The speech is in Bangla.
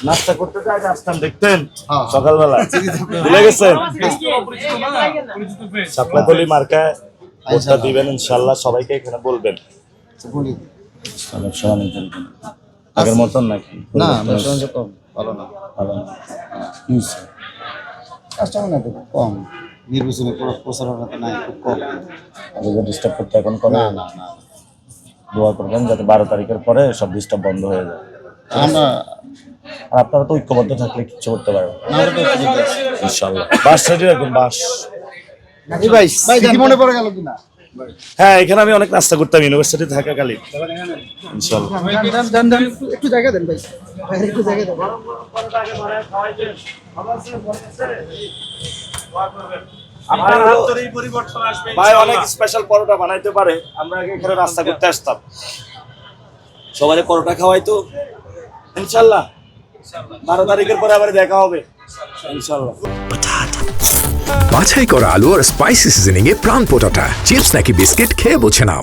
নাস্তা করতে যাই আসতাম দেখতেন সকালবেলা ভুলে গেছেন সাপলাকলি মার্কায় ভোটটা দিবেন ইনশাল্লাহ সবাইকে এখানে বলবেন অনেক সময় আগের মতন নাকি না কম ভালো না ভালো না কাস্টমার না তো কম নির্বাচনে প্রচারণা নাই খুব কম ডিস্টার্ব করতে এখন কম না না না দোয়া করবেন যাতে 12 তারিখের পরে সব ডিস্টার্ব বন্ধ হয়ে যায় আমরা আর আপনারা তো ঐক্যবদ্ধ থাকলে কিছু করতে পারবেন আমরা তো ইনশাল্লাহ বাস রেডি রাখুন বাস ভাই কি মনে পড়ে গেল কিনা হ্যাঁ এখানে আমি অনেক নাস্তা করতাম ইউনিভার্সিটি থাকাকালীন ইনশাল্লাহ একটু জায়গা দেন ভাই একটু জায়গা দেন ভাই অনেক স্পেশাল পরোটা বানাইতে পারে আমরা আগে এখানে নাস্তা করতে আসতাম সবাই পরোটা খাওয়াই তো ইনশাল্লাহ 12 তারিখের পরে আবার দেখা হবে ইনশাল্লাহ বাছাই করা আলু আর স্পাইসি সিজনিং এ প্রাণ পোটাটা চিপস নাকি বিস্কিট খেয়ে বোঝে নাও।